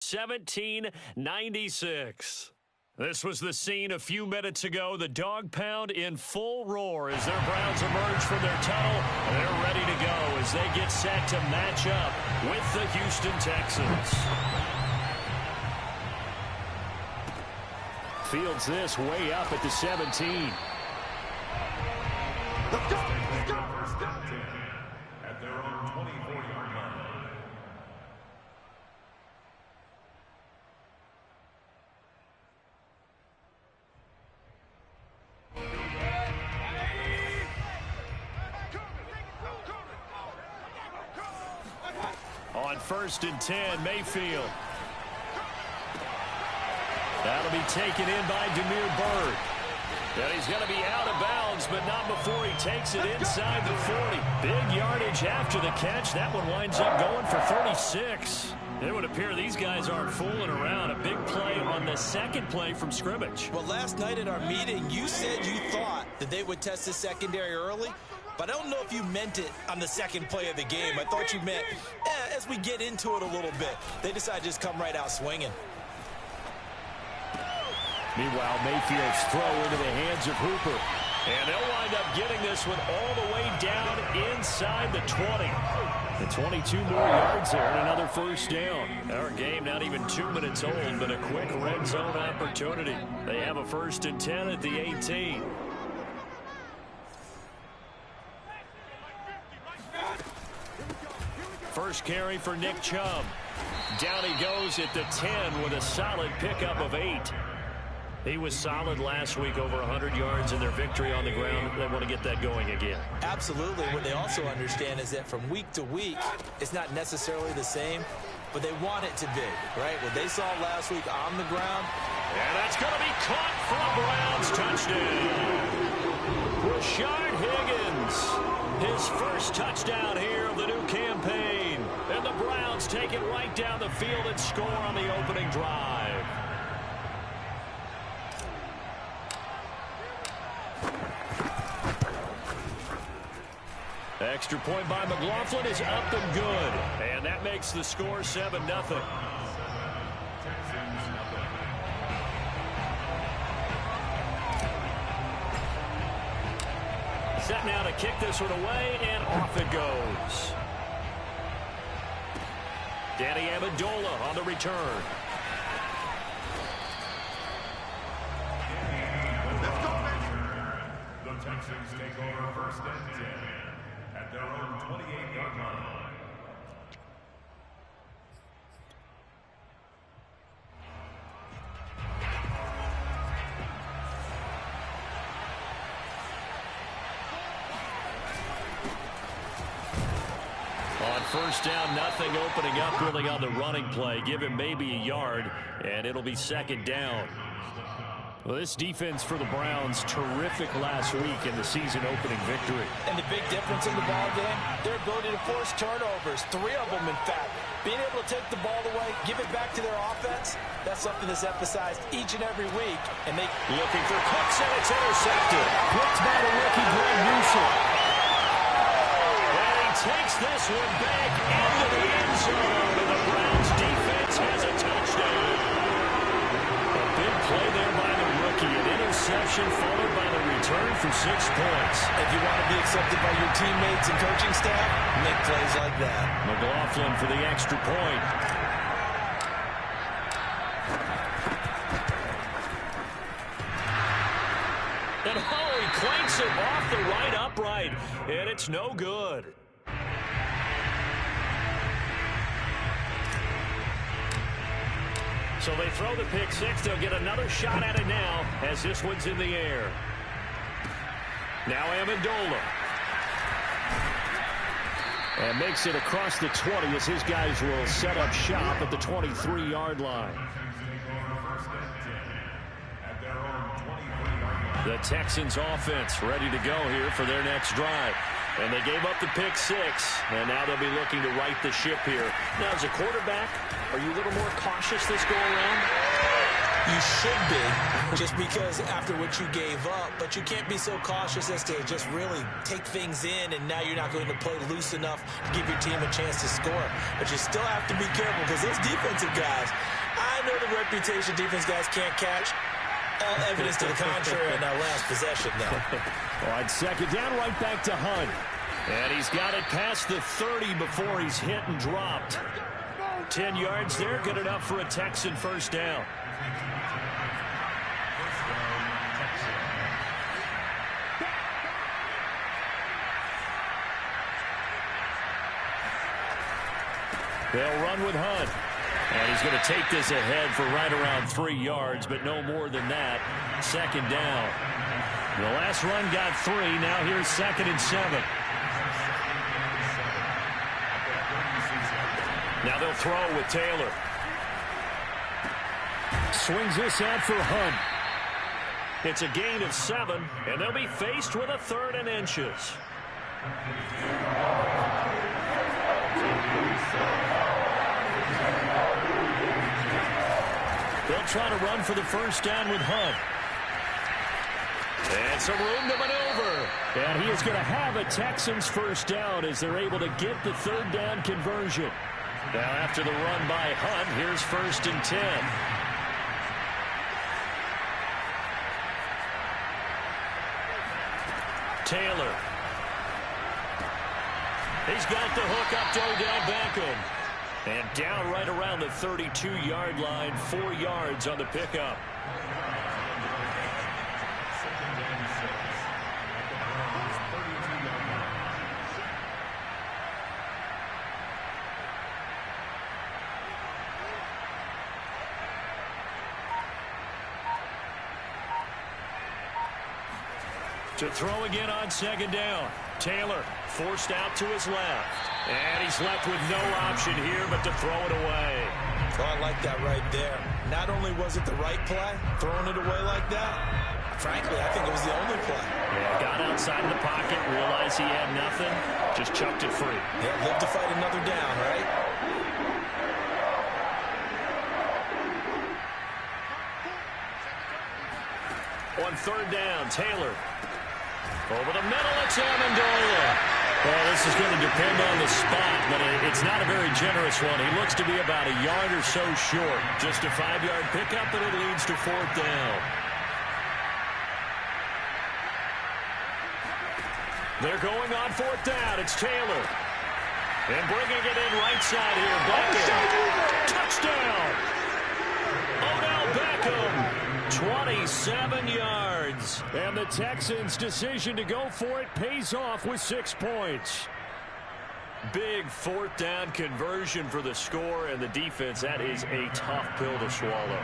17-96. This was the scene a few minutes ago. The dog pound in full roar as their Browns emerge from their tunnel. They're ready to go as they get set to match up with the Houston Texans. Fields this way up at the 17. Let's go! Let's go! At their own 24-yard line. On 1st and 10, Mayfield. That'll be taken in by Demir Bird. And he's going to be out of bounds, but not before he takes it inside the 40. Big yardage after the catch. That one winds up going for 36. It would appear these guys aren't fooling around. A big play on the second play from scrimmage. Well, last night at our meeting, you said you thought that they would test the secondary early. But I don't know if you meant it on the second play of the game. I thought you meant, as we get into it a little bit. They decided to just come right out swinging. Meanwhile, Mayfield's throw into the hands of Hooper. And they'll wind up getting this one all the way down inside the 20. And 22 more yards there and another first down. Our game not even 2 minutes old, but a quick red zone opportunity. They have a 1st and 10 at the 18. First carry for Nick Chubb. Down he goes at the 10 with a solid pickup of 8. He was solid last week, over 100 yards in their victory on the ground. They want to get that going again. Absolutely. What they also understand is that from week to week, it's not necessarily the same, but they want it to be, right? What they saw last week on the ground. And that's going to be caught for a Browns touchdown. Rashard Higgins, his first touchdown here of the new campaign. And the Browns take it right down the field and score on the opening drive. Extra point by McLaughlin is up and good. And that makes the score 7-0. Set now to kick this one away, and off it goes. Danny Amendola on the return. The Texans take over 1st and 10 at their own 28-yard line. On 1st down, nothing, opening up really on the running play. Give him maybe a yard, and it'll be 2nd down. Well, this defense for the Browns, terrific last week in the season-opening victory. And the big difference in the ball game, their ability to force turnovers, 3 of them, in fact. Being able to take the ball away, give it back to their offense, that's something that's emphasized each and every week. And they looking for Cooks, and it's intercepted. Picked by the rookie, Greg Newsome. And he takes this one back into the end zone, and the Browns defense has a touchdown. A big play there by the rookie, an interception followed by the return for 6 points. If you want to be accepted by your teammates and coaching staff, make plays like that. McLaughlin for the extra point. And he clanks it off the right upright, and it's no good. So they throw the pick 6. They'll get another shot at it now as this one's in the air. Now Amendola. And makes it across the 20 as his guys will set up shop at the 23-yard line. The Texans offense ready to go here for their next drive. And they gave up the pick 6, and now they'll be looking to right the ship here. Now, as a quarterback, are you a little more cautious this go-around? You should be, just because after what you gave up, but you can't be so cautious as to just really take things in, and now you're not going to play loose enough to give your team a chance to score. But you still have to be careful, because those defensive guys, I know the reputation defense guys can't catch. All evidence to the contrary on that last possession, though. On second down, right back to Hunt. And he's got it past the 30 before he's hit and dropped. 10 yards there, good enough for a Texan first down. They'll run with Hunt. And he's going to take this ahead for right around 3 yards, but no more than that. Second down. The last run got 3. Now here's 2nd and 7. Now they'll throw with Taylor. Swings this out for Hunt. It's a gain of 7, and they'll be faced with a 3rd and inches. They'll try to run for the first down with Hunt. And some room to maneuver. And he is going to have a Texans first down as they're able to get the 3rd down conversion. Now after the run by Hunt, here's 1st and 10. Taylor. He's got the hook up to Odell Beckham. And down right around the 32-yard line, 4 yards on the pickup. To throw again on second down. Taylor forced out to his left. And he's left with no option here but to throw it away. Oh, I like that right there. Not only was it the right play, throwing it away like that, frankly, I think it was the only play. Yeah, got outside of the pocket, realized he had nothing, just chucked it free. Yeah, live to fight another down, right? On 3rd down, Taylor. Over the middle, it's Amendola. Well, this is going to depend on the spot, but it's not a very generous one. He looks to be about a yard or so short. Just a 5-yard pickup, and it leads to 4th down. They're going on 4th down. It's Taylor. And bringing it in right side here. Beckham. Touchdown. Odell Beckham. 27 yards. And the Texans' decision to go for it pays off with 6 points. Big 4th down conversion for the score, and the defense, that is a tough pill to swallow.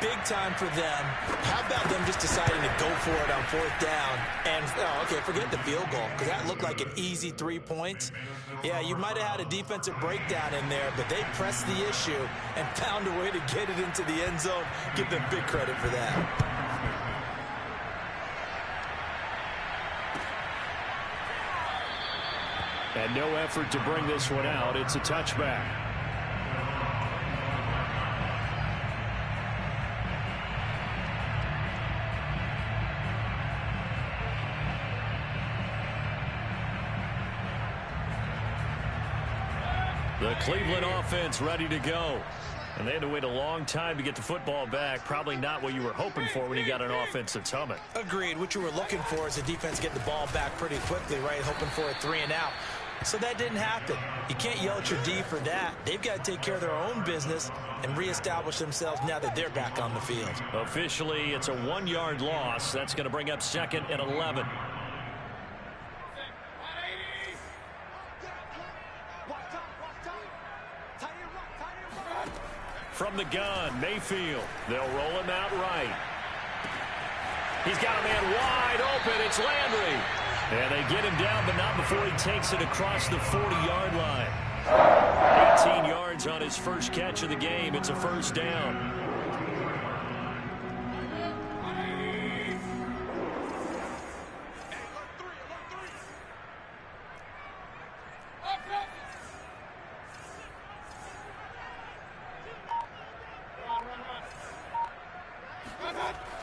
Big time for them. How about them just deciding to go for it on 4th down? And, okay, forget the field goal, because that looked like an easy 3 points. Yeah, you might have had a defensive breakdown in there, but they pressed the issue and found a way to get it into the end zone. Give them big credit for that. And no effort to bring this one out. It's a touchback. The Cleveland offense ready to go. And they had to wait a long time to get the football back. Probably not what you were hoping for when you got an offense that's humming. Agreed. What you were looking for is the defense getting the ball back pretty quickly, right? Hoping for a 3 and out. So that didn't happen. You can't yell at your D for that. They've got to take care of their own business and reestablish themselves now that they're back on the field. Officially, it's a 1-yard loss. That's going to bring up 2nd and 11. From the gun, Mayfield. They'll roll him out right. He's got a man wide open. It's Landry. And they get him down, but not before he takes it across the 40-yard line. 18 yards on his first catch of the game. It's a first down.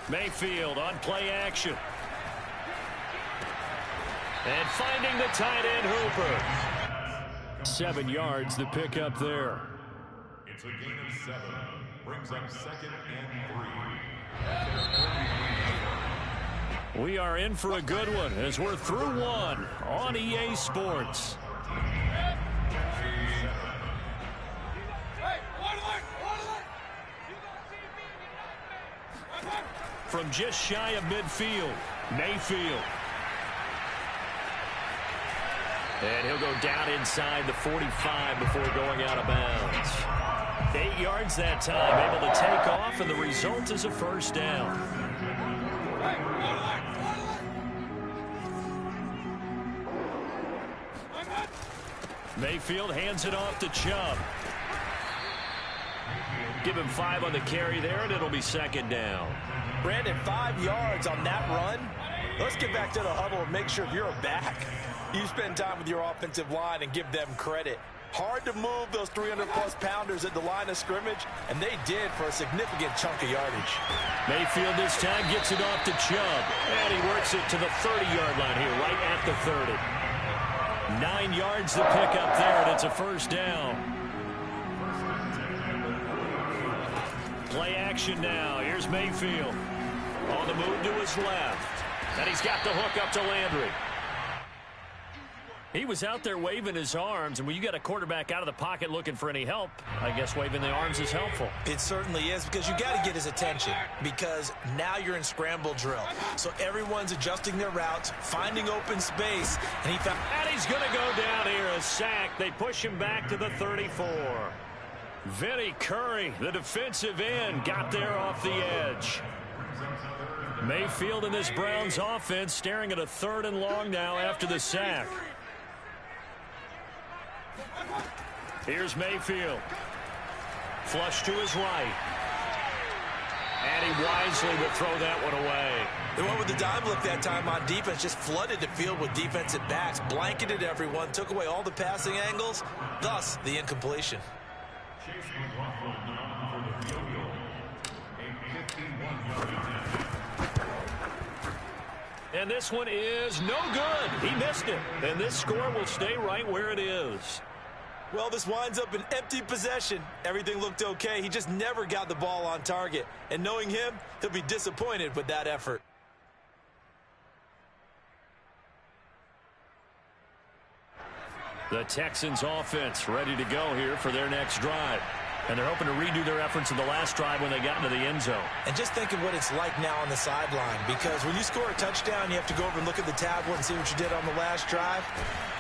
Mayfield on play action. And finding the tight end Hooper. 7 yards the pick up there. It's a gain of 7. brings up 2nd and 3. We are in for a good one as we're through one on EA Sports. From just shy of midfield, Mayfield. And he'll go down inside the 45 before going out of bounds. 8 yards that time, able to take off, and the result is a first down. Mayfield hands it off to Chubb. Give him 5 on the carry there, and it'll be 2nd down. Brandon, 5 yards on that run. Let's get back to the huddle and make sure if you're a back, you spend time with your offensive line and give them credit. Hard to move those 300-plus pounders at the line of scrimmage, and they did for a significant chunk of yardage. Mayfield this time gets it off to Chubb, and he works it to the 30-yard line here, right at the 30. 9 yards to pick up there, and it's a first down. Play action now. Here's Mayfield. On the move to his left. And he's got the hook up to Landry. He was out there waving his arms, and when you got a quarterback out of the pocket looking for any help, I guess waving the arms is helpful. It certainly is, because you got to get his attention, because now you're in scramble drill. So everyone's adjusting their routes, finding open space, and he's going to go down here, a sack. They push him back to the 34. Vinny Curry, the defensive end, got there off the edge. Mayfield in this Browns offense staring at a 3rd and long now after the sack. Here's Mayfield. Flush to his right. And he wisely will throw that one away. They went with the dime look that time on defense, just flooded the field with defensive backs, blanketed everyone, took away all the passing angles, thus the incompletion. And this one is no good. He missed it. And this score will stay right where it is. Well, this winds up an empty possession. Everything looked okay. He just never got the ball on target. And knowing him, he'll be disappointed with that effort. The Texans offense ready to go here for their next drive. And they're hoping to redo their efforts in the last drive when they got into the end zone. And just think of what it's like now on the sideline, because when you score a touchdown, you have to go over and look at the tablet and see what you did on the last drive.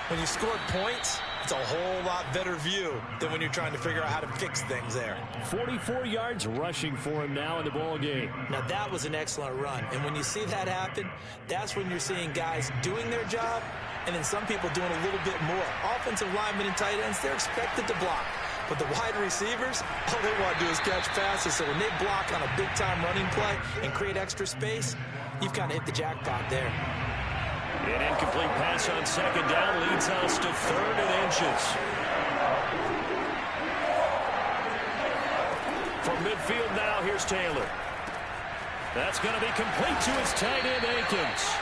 When you scored points, it's a whole lot better view than when you're trying to figure out how to fix things there. 44 yards rushing for him now in the ball game. Now, that was an excellent run. And when you see that happen, that's when you're seeing guys doing their job and then some people doing a little bit more. Offensive linemen and tight ends, they're expected to block. But the wide receivers, all they want to do is catch passes. So when they block on a big-time running play and create extra space, you've kind of hit the jackpot there. An incomplete pass on 2nd down leads us to 3rd and inches. From midfield now, here's Taylor. That's going to be complete to his tight end, Akins.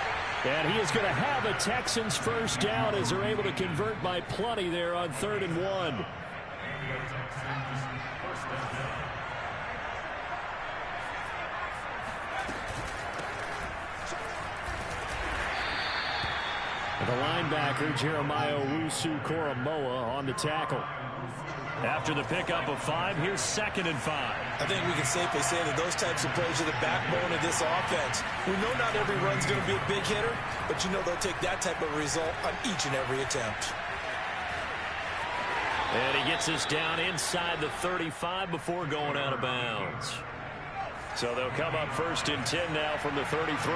And he is going to have a Texans first down as they're able to convert by plenty there on 3rd and 1. The linebacker, Jeremiah Owusu-Koramoah, on the tackle. After the pickup of 5, here's 2nd and 5. I think we can safely say that those types of plays are the backbone of this offense. We know not every run's going to be a big hitter, but you know they'll take that type of result on each and every attempt. And he gets us down inside the 35 before going out of bounds. So they'll come up 1st and 10 now from the 33.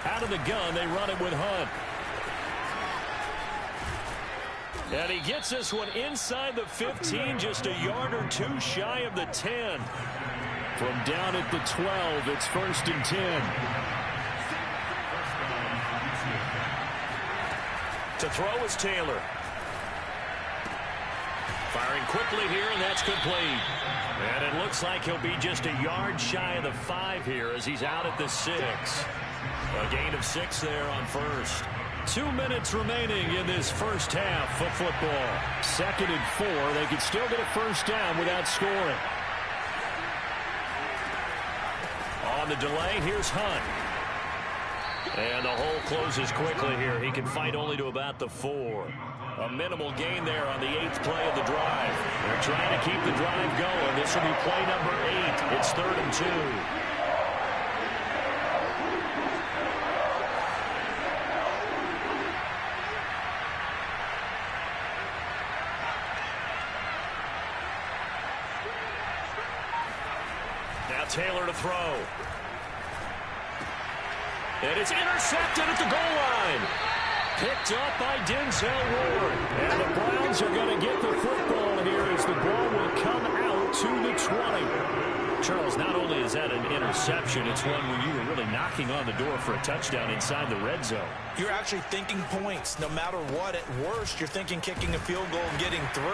Out of the gun, they run it with Hunt. And he gets this one inside the 15, just a yard or 2 shy of the 10. From down at the 12, it's 1st and 10. To throw is Taylor. Firing quickly here, and that's complete. And it looks like he'll be just a yard shy of the 5 here as he's out at the 6. A gain of 6 there on 1st. 2 minutes remaining in this first half of football. 2nd and 4. They could still get a first down without scoring. On the delay, here's Hunt. And the hole closes quickly here. He can fight only to about the 4. A minimal gain there on the 8th play of the drive. They're trying to keep the drive going. This will be play number 8. It's 3rd and 2. Now Taylor to throw. And it's intercepted at the goal line. Picked up by Denzel Ward. And the Browns are going to get the football here as the ball will come out to the 20. Charles, not only is that an interception, it's one where you were really knocking on the door for a touchdown inside the red zone. You're actually thinking points. No matter what, at worst, you're thinking kicking a field goal and getting 3.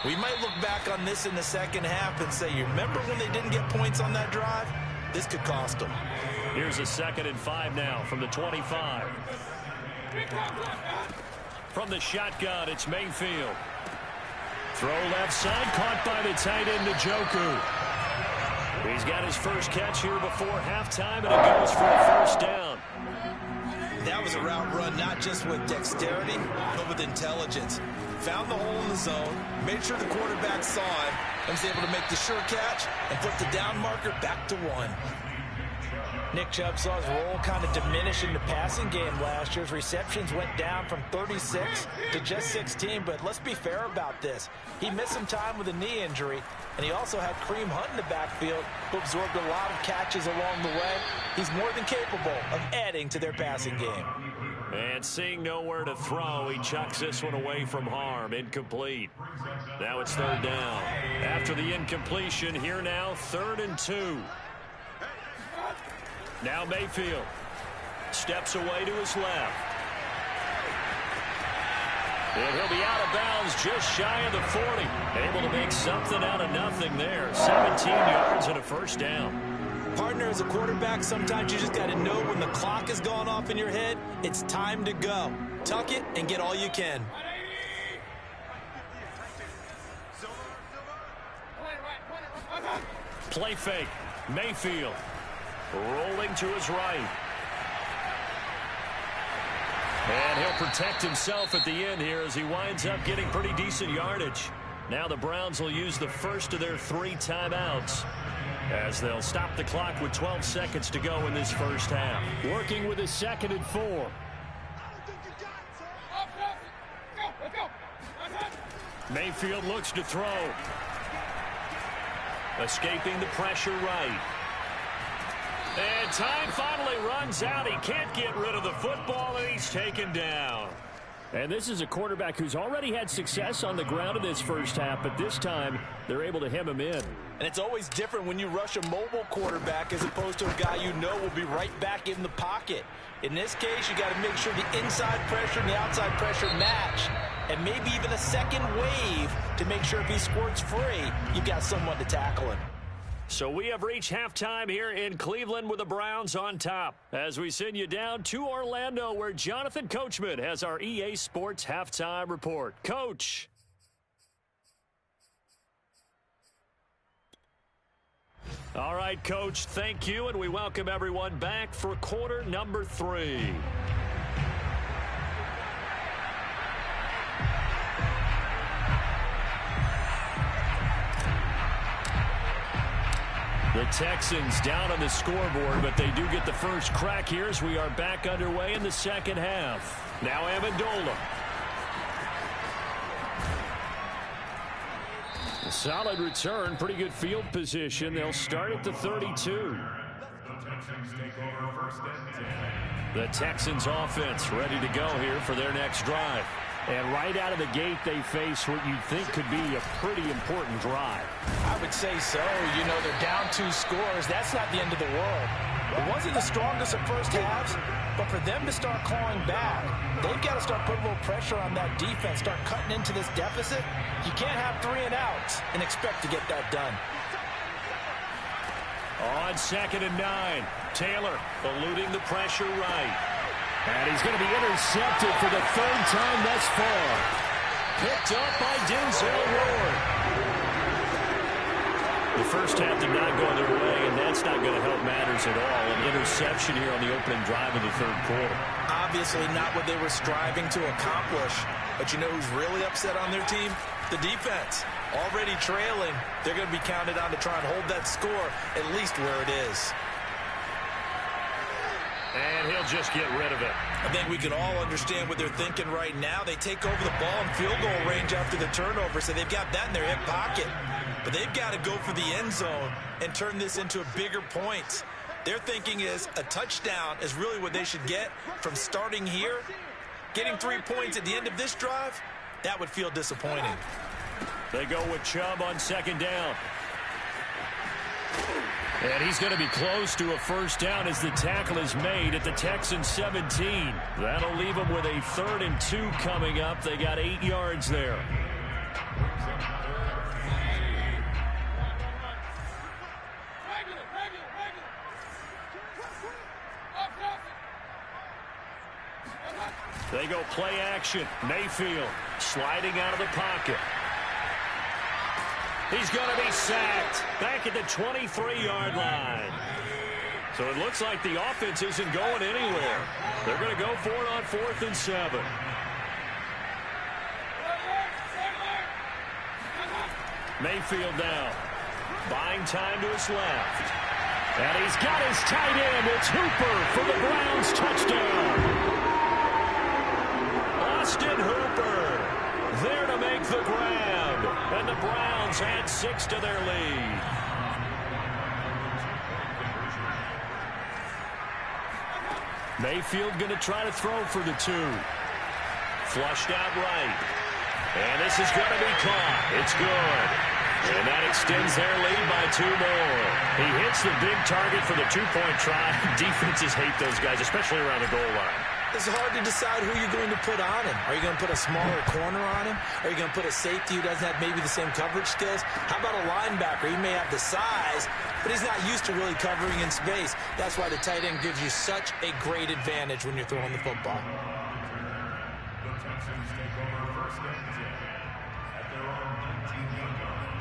We might look back on this in the second half and say, you remember when they didn't get points on that drive? This could cost them. Here's a 2nd and 5 now from the 25. From the shotgun, it's Mayfield. Throw left side, caught by the tight end, Njoku. He's got his first catch here before halftime, and it goes for a first down. That was a route run, not just with dexterity, but with intelligence. Found the hole in the zone, made sure the quarterback saw him, and was able to make the sure catch and put the down marker back to 1. Nick Chubb saw his role kind of diminish in the passing game last year. His receptions went down from 36 to just 16, but let's be fair about this. He missed some time with a knee injury, and he also had Kareem Hunt in the backfield, who absorbed a lot of catches along the way. He's more than capable of adding to their passing game. And seeing nowhere to throw, he chucks this one away from harm. Incomplete. Now it's 3rd down. After the incompletion, here now, 3rd and 2. Now Mayfield steps away to his left. And he'll be out of bounds just shy of the 40. Able to make something out of nothing there. 17 yards and a first down. Partner, as a quarterback, sometimes you just got to know when the clock has gone off in your head, it's time to go. Tuck it and get all you can. Play fake. Mayfield rolling to his right. And he'll protect himself at the end here as he winds up getting pretty decent yardage. Now the Browns will use the first of their 3 timeouts as they'll stop the clock with 12 seconds to go in this first half. Working with a 2nd and 4. Mayfield looks to throw. Escaping the pressure right. And time finally runs out. He can't get rid of the football, and he's taken down. And this is a quarterback who's already had success on the ground in this first half, but this time they're able to hem him in. And it's always different when you rush a mobile quarterback as opposed to a guy you know will be right back in the pocket. In this case, you got to make sure the inside pressure and the outside pressure match, and maybe even a second wave to make sure if he squirts free, you've got someone to tackle him. So we have reached halftime here in Cleveland with the Browns on top as we send you down to Orlando where Jonathan Coachman has our EA Sports halftime report. Coach. All right, Coach, thank you, and we welcome everyone back for quarter number 3. The Texans down on the scoreboard, but they do get the first crack here as we are back underway in the second half. Now Amendola. A solid return, pretty good field position. They'll start at the 32. The Texans offense ready to go here for their next drive. And right out of the gate, they face what you'd think could be a pretty important drive. I would say so. You know, they're down 2 scores. That's not the end of the world. It wasn't the strongest of first halves, but for them to start clawing back, they've got to start putting a little pressure on that defense, start cutting into this deficit. You can't have 3 and outs and expect to get that done. On 2nd and 9, Taylor eluding the pressure right. And he's going to be intercepted for the third time thus far. Picked up by Denzel Ward. The first half did not go their way, and that's not going to help matters at all. An interception here on the opening drive of the third quarter. Obviously not what they were striving to accomplish. But you know who's really upset on their team? The defense. Already trailing. They're going to be counted on to try and hold that score at least where it is. And he'll just get rid of it. I think we can all understand what they're thinking right now. They take over the ball in field goal range after the turnover, so they've got that in their hip pocket. But they've got to go for the end zone and turn this into a bigger point. Their thinking is a touchdown is really what they should get from starting here. Getting 3 points at the end of this drive, that would feel disappointing. They go with Chubb on second down. And he's going to be close to a first down as the tackle is made at the Texans 17. That'll leave them with a 3rd and 2 coming up. They got 8 yards there. They go play action. Mayfield sliding out of the pocket. He's going to be sacked back at the 23-yard line. So it looks like the offense isn't going anywhere. They're going to go for it on 4th and 7. Mayfield down. Buying time to his left. And he's got his tight end. It's Hooper for the Browns touchdown. Austin Hooper there to make the grab. And the Browns add 6 to their lead. Mayfield going to try to throw for the 2. Flushed out right. And this is going to be caught. It's good. And that extends their lead by 2 more. He hits the big target for the 2-point try. Defenses hate those guys, especially around the goal line. It's hard to decide who you're going to put on him. Are you going to put a smaller corner on him? Are you going to put a safety who doesn't have maybe the same coverage skills? How about a linebacker? He may have the size, but he's not used to really covering in space. That's why the tight end gives you such a great advantage when you're throwing the football. The Texans take over 1st and 10 at their own 19-yard line.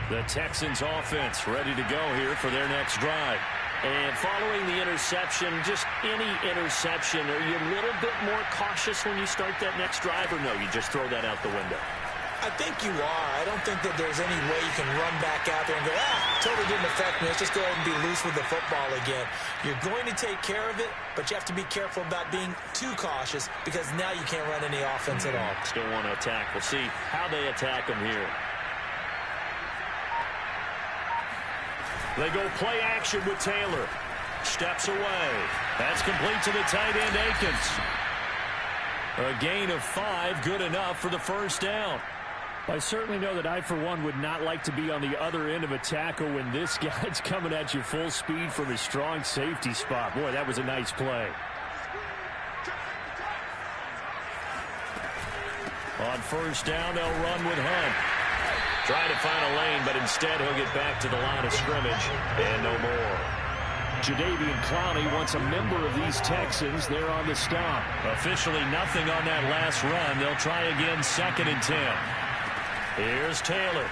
The Texans offense ready to go here for their next drive. And following the interception, just any interception, are you a little bit more cautious when you start that next drive, or no, you just throw that out the window? I think you are. I don't think that there's any way you can run back out there and go, totally didn't affect me. Let's just go ahead and be loose with the football again. You're going to take care of it, but you have to be careful about being too cautious because now you can't run any offense at all. Still want to attack. We'll see how they attack them here. They go play action with Taylor. Steps away. That's complete to the tight end, Akins. A gain of 5, good enough for the first down. I certainly know that I, for one, would not like to be on the other end of a tackle when this guy's coming at you full speed from his strong safety spot. Boy, that was a nice play. On first down, they'll run with Hunt. Try to find a lane, but instead he'll get back to the line of scrimmage and no more. Jadeveon Clowney wants a member of these Texans. They're on the stop. Officially nothing on that last run. They'll try again 2nd and 10. Here's Taylor.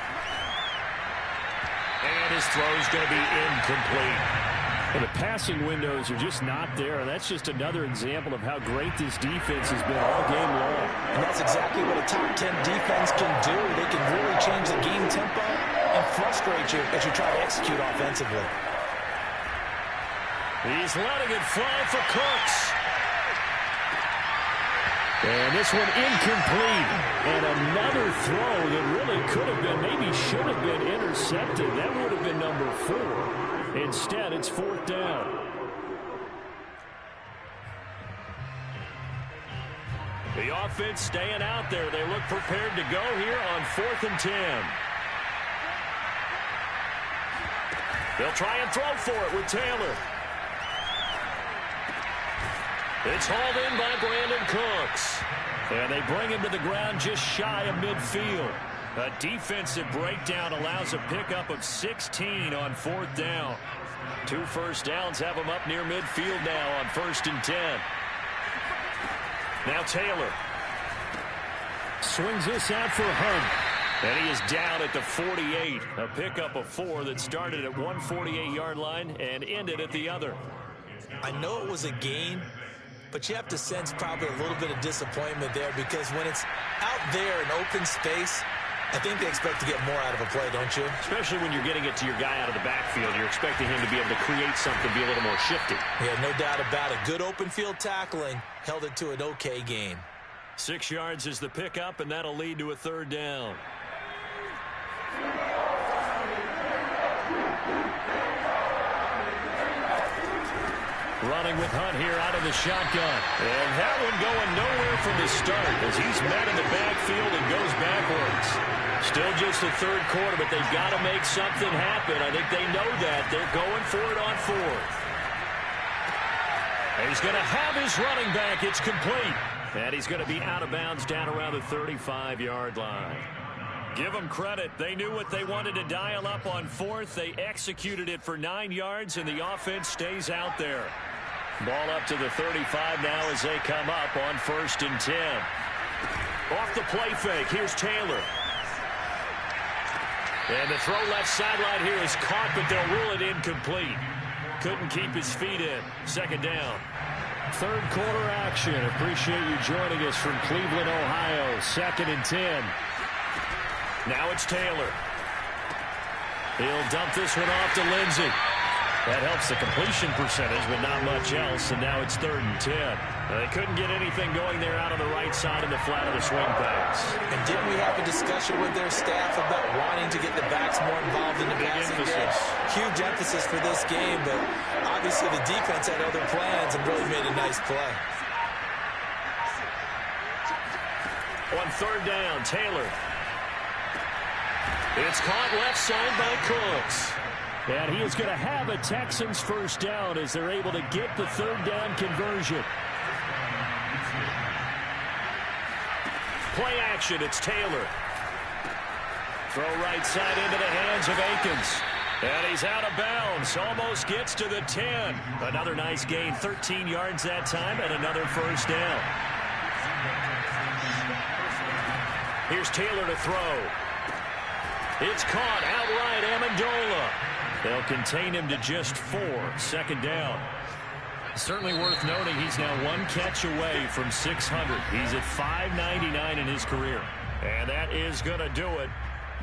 And his throw's going to be incomplete. Well, the passing windows are just not there. That's just another example of how great this defense has been all game long. And that's exactly what a top 10 defense can do. They can really change the game tempo and frustrate you as you try to execute offensively. He's letting it fly for Cooks. And this one incomplete. And another throw that really could have been, maybe should have been intercepted. That would have been number 4. Instead, it's 4th down. The offense staying out there. They look prepared to go here on 4th and 10. They'll try and throw for it with Taylor. It's hauled in by Brandon Cooks. And they bring him to the ground just shy of midfield. A defensive breakdown allows a pickup of 16 on 4th down. 2 first downs have him up near midfield now on 1st and 10. Now Taylor swings this out for Hunt. And he is down at the 48. A pickup of 4 that started at 148-yard line and ended at the other. I know it was a gain, but you have to sense probably a little bit of disappointment there, because when it's out there in open space, I think they expect to get more out of a play, don't you? Especially when you're getting it to your guy out of the backfield. You're expecting him to be able to create something, be a little more shifty. Yeah, no doubt about it. Good open field tackling held it to an okay gain. 6 yards is the pickup, and that'll lead to a 3rd down. Running with Hunt here out of the shotgun. And that one going nowhere from the start as he's met in the backfield and goes backwards. Still just the 3rd quarter, but they've got to make something happen. I think they know that. They're going for it on 4th. And he's going to have his running back. It's complete. And he's going to be out of bounds down around the 35-yard line. Give them credit. They knew what they wanted to dial up on 4th. They executed it for 9 yards, and the offense stays out there. Ball up to the 35 now as they come up on 1st and 10. Off the play fake. Here's Taylor. And the throw left sideline here is caught, but they'll rule it incomplete. Couldn't keep his feet in. 2nd down. 3rd quarter action. Appreciate you joining us from Cleveland, Ohio. 2nd and 10. Now it's Taylor. He'll dump this one off to Lindsey. That helps the completion percentage, but not much else. And now it's 3rd and 10. They couldn't get anything going there out on the right side in the flat of the swing pass. And didn't we have a discussion with their staff about wanting to get the backs more involved in the passing game? Huge emphasis for this game, but obviously the defense had other plans and really made a nice play. On 3rd down, Taylor. It's caught left side by Cooks. And he is going to have a Texans 1st down as they're able to get the 3rd down conversion. Play action, it's Taylor. Throw right side into the hands of Akins. And he's out of bounds, almost gets to the 10. Another nice gain, 13 yards that time, and another 1st down. Here's Taylor to throw. It's caught outright, Amendola. They'll contain him to just 4. 2nd down. Certainly worth noting he's now 1 catch away from 600. He's at 599 in his career. And that is going to do it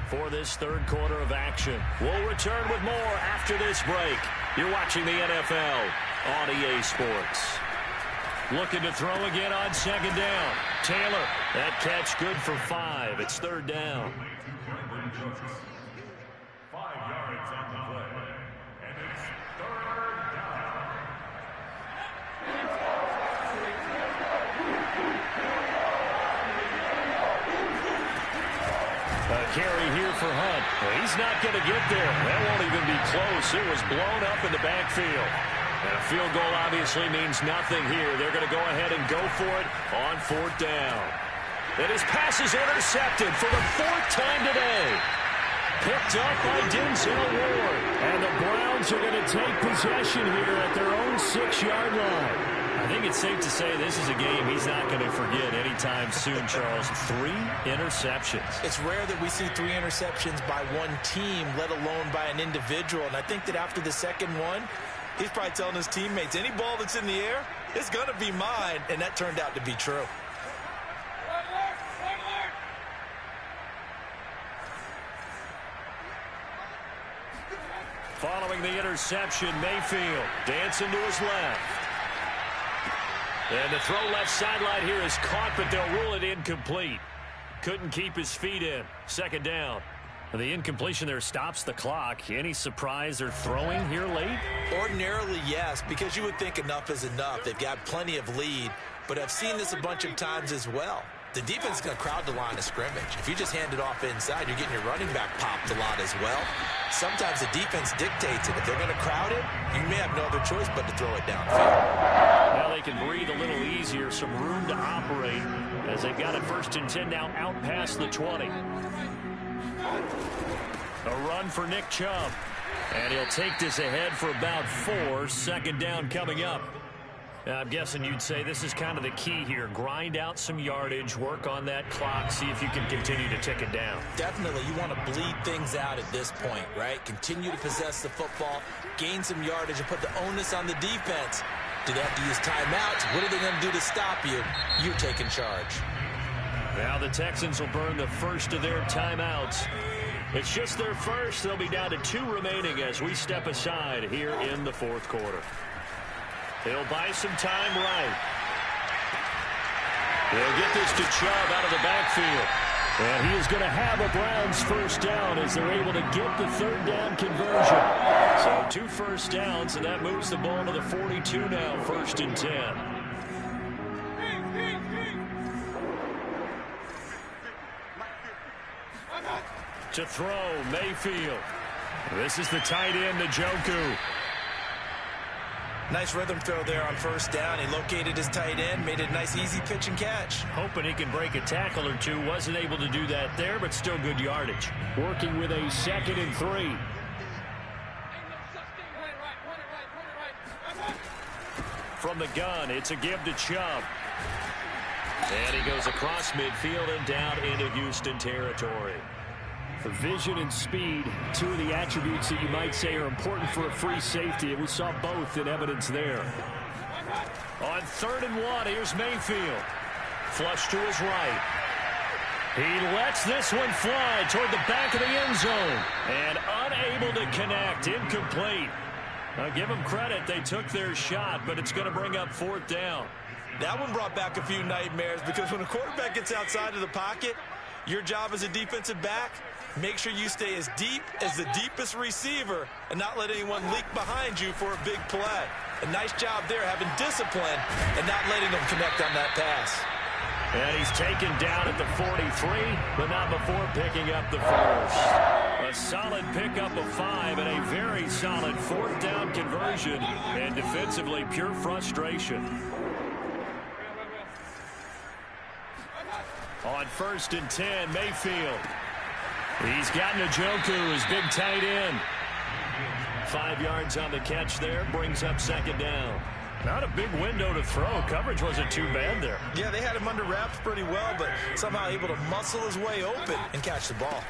for this 3rd quarter of action. We'll return with more after this break. You're watching the NFL on EA Sports. Looking to throw again on 2nd down. Taylor, that catch good for 5. It's 3rd down. 5 yards on the play, and it's 3rd down. A carry here for Hunt. He's not going to get there. That won't even be close. It was blown up in the backfield. And a field goal obviously means nothing here. They're going to go ahead and go for it on 4th down. And his pass is intercepted for the 4th time today. Picked up by Denzel Ward. And the Browns are going to take possession here at their own 6-yard line. I think it's safe to say this is a game he's not going to forget anytime soon, Charles. 3 interceptions. It's rare that we see 3 interceptions by one team, let alone by an individual. And I think that after the 2nd one, he's probably telling his teammates, any ball that's in the air, it's going to be mine. And that turned out to be true. Following the interception, Mayfield dancing to his left. And the throw left sideline here is caught, but they'll rule it incomplete. Couldn't keep his feet in. 2nd down. And the incompletion there stops the clock. Any surprise they're throwing here late? Ordinarily, yes, because you would think enough is enough. They've got plenty of lead, but I've seen this a bunch of times as well. The defense is going to crowd the line of scrimmage. If you just hand it off inside, you're getting your running back popped a lot as well. Sometimes the defense dictates it. If they're going to crowd it, you may have no other choice but to throw it downfield. Now they can breathe a little easier, some room to operate as they've got it 1st and 10 now out past the 20. A run for Nick Chubb. And he'll take this ahead for about 4. Second down coming up. I'm guessing you'd say this is kind of the key here. Grind out some yardage, work on that clock, see if you can continue to tick it down. Definitely, you want to bleed things out at this point, right? Continue to possess the football, gain some yardage, and put the onus on the defense. Do they have to use timeouts? What are they going to do to stop you? You're taking charge. Now the Texans will burn the first of their timeouts. It's just their first. They'll be down to 2 remaining as we step aside here in the fourth quarter. He'll buy some time right. They'll get this to Chubb out of the backfield. And he is going to have a Browns first down as they're able to get the third down conversion. So 2 first downs, and that moves the ball to the 42 now, 1st and 10. To throw, Mayfield. This is the tight end, Njoku. Nice rhythm throw there on first down. He located his tight end, made it a nice easy pitch and catch. Hoping he can break a tackle or two. Wasn't able to do that there, but still good yardage. Working with a 2nd and 3. From the gun, it's a give to Chubb. And he goes across midfield and down into Houston territory. Vision and speed, 2 of the attributes that you might say are important for a free safety, and we saw both in evidence there. On 3rd and 1, here's Mayfield. Flush to his right. He lets this one fly toward the back of the end zone, and unable to connect, incomplete. I'll give them credit, they took their shot, but it's going to bring up 4th down. That one brought back a few nightmares because when a quarterback gets outside of the pocket, your job as a defensive back, make sure you stay as deep as the deepest receiver and not let anyone leak behind you for a big play. A nice job there having discipline and not letting them connect on that pass. And he's taken down at the 43, but not before picking up the first. A solid pickup of 5 and a very solid 4th down conversion, and defensively pure frustration. On 1st and 10, Mayfield. He's got Njoku, his big tight end. 5 yards on the catch there, brings up 2nd down. Not a big window to throw. Coverage wasn't too bad there. Yeah, they had him under wraps pretty well, but somehow able to muscle his way open and catch the ball.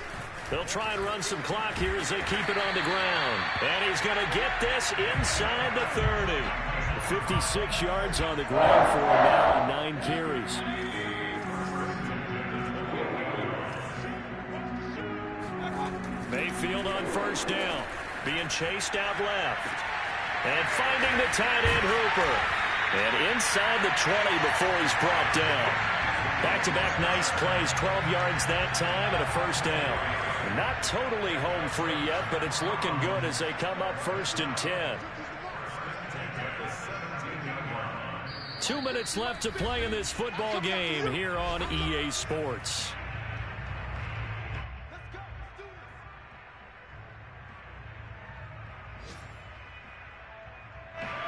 They'll try and run some clock here as they keep it on the ground. And he's going to get this inside the 30. 56 yards on the ground for him now on 9 carries. Mayfield on 1st down, being chased out left. And finding the tight end Hooper. And inside the 20 before he's brought down. Back-to-back nice plays, 12 yards that time and a 1st down. Not totally home free yet, but it's looking good as they come up 1st and 10. 2 minutes left to play in this football game here on EA Sports.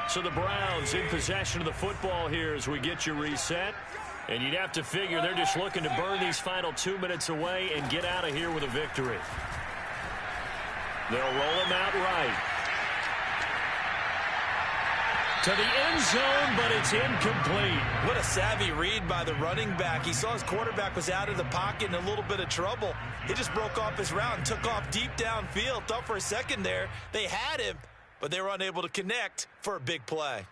So the Browns in possession of the football here as we get you reset. And you'd have to figure they're just looking to burn these final 2 minutes away and get out of here with a victory. They'll roll him out right. To the end zone, but it's incomplete. What a savvy read by the running back. He saw his quarterback was out of the pocket in a little bit of trouble. He just broke off his route and took off deep downfield. Thought for a second there they had him, but they were unable to connect for a big play.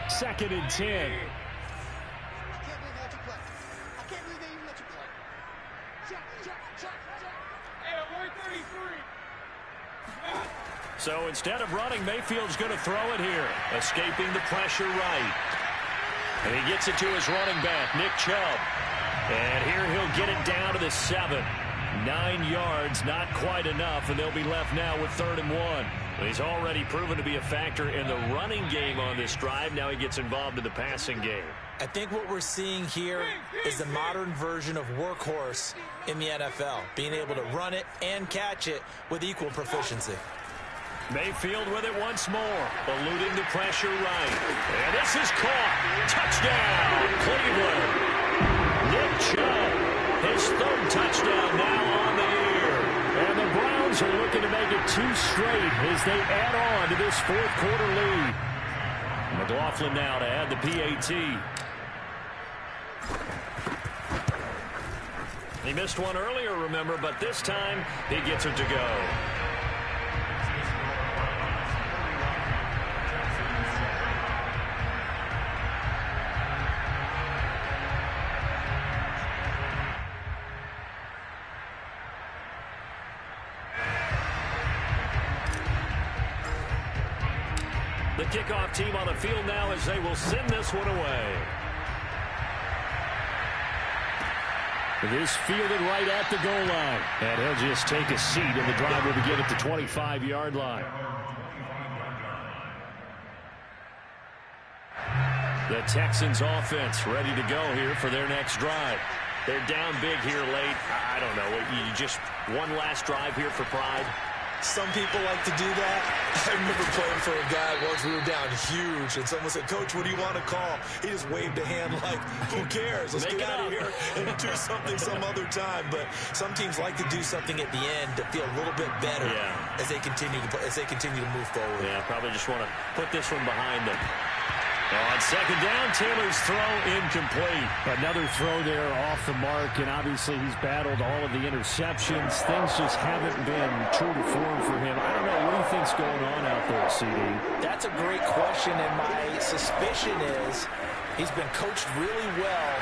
Second and 10. So instead of running, Mayfield's going to throw it here. Escaping the pressure right. And he gets it to his running back, Nick Chubb. And here he'll get it down to the 7. 9 yards, not quite enough, and they'll be left now with 3rd and 1. He's already proven to be a factor in the running game on this drive. Now he gets involved in the passing game. I think what we're seeing here is the modern version of workhorse in the NFL, being able to run it and catch it with equal proficiency. Mayfield with it once more, eluding the pressure right. And this is caught. Touchdown, Cleveland. Nick Chubb, his third touchdown now on the year. And the Browns are looking to make it 2 straight as they add on to this fourth quarter lead. McLaughlin now to add the PAT. He missed one earlier, remember, but this time he gets it to go. The kickoff team on the field now as they will send this one away. It is fielded right at the goal line. And he'll just take a seat, and the drive will begin at the 25-yard line. The Texans offense ready to go here for their next drive. They're down big here late. I don't know. You just one last drive here for pride. Some people like to do that. I remember playing for a guy once. We were down huge, and someone said, "Coach, what do you want to call?" He just waved a hand like, who cares? Let's get out of here and do something some other time. But some teams like to do something at the end to feel a little bit better as they continue to move forward. Yeah, probably just want to put this one behind them. On second down, Taylor's throw incomplete. Another throw there off the mark, and obviously he's battled all of the interceptions. Things just haven't been true to form for him. I don't know. What do you think's going on out there, CD? That's a great question, and my suspicion is he's been coached really well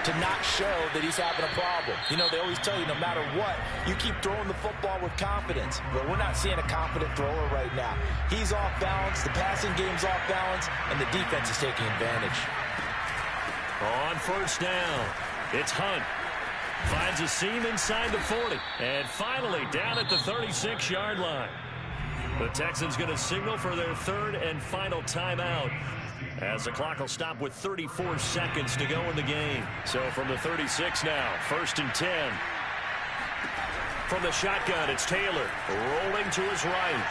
to not show that he's having a problem. You know, they always tell you no matter what, you keep throwing the football with confidence. But we're not seeing a confident thrower right now. He's off balance, the passing game's off balance, and the defense is taking advantage. On first down, it's Hunt. Finds a seam inside the 40. And finally down at the 36-yard line. The Texans going to signal for their third and final timeout, as the clock will stop with 34 seconds to go in the game. So from the 36 now, 1st and 10. From the shotgun, it's Taylor rolling to his right.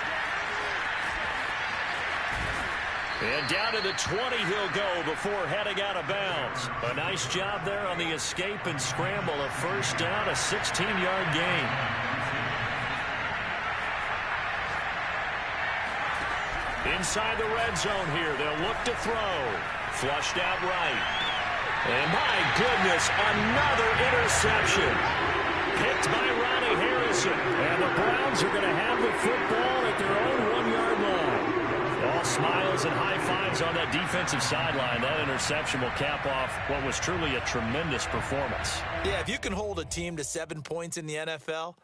And down to the 20 he'll go before heading out of bounds. A nice job there on the escape and scramble. A first down, a 16-yard gain. Inside the red zone here, they'll look to throw. Flushed out right. And my goodness, another interception. Picked by Ronnie Harrison. And the Browns are going to have the football at their own 1-yard line. All smiles and high fives on that defensive sideline. That interception will cap off what was truly a tremendous performance. Yeah, if you can hold a team to 7 points in the NFL,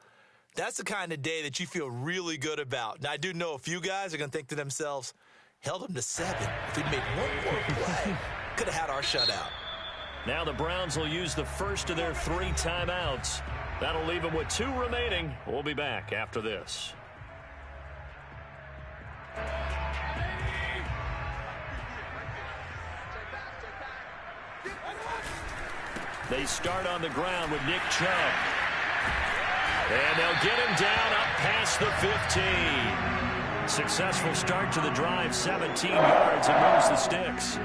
that's the kind of day that you feel really good about. Now, I do know a few guys are going to think to themselves, held them to 7. If we'd made one more play, could have had our shutout. Now the Browns will use the first of their 3 timeouts. That'll leave them with 2 remaining. We'll be back after this. They start on the ground with Nick Chubb. And they'll get him down up past the 15. Successful start to the drive, 17 yards, and moves the sticks.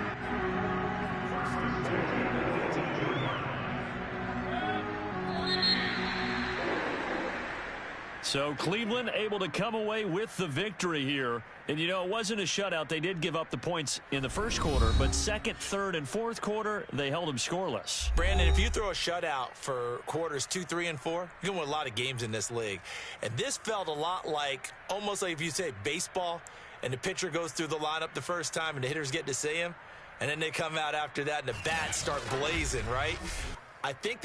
So Cleveland able to come away with the victory here. And, you know, it wasn't a shutout. They did give up the points in the first quarter, but second, third, and fourth quarter, they held them scoreless. Brandon, if you throw a shutout for quarters 2, 3, and 4, you're going to win a lot of games in this league. And this felt a lot like, almost like if you say baseball, and the pitcher goes through the lineup the first time, and the hitters get to see him, and then they come out after that, and the bats start blazing, right? I think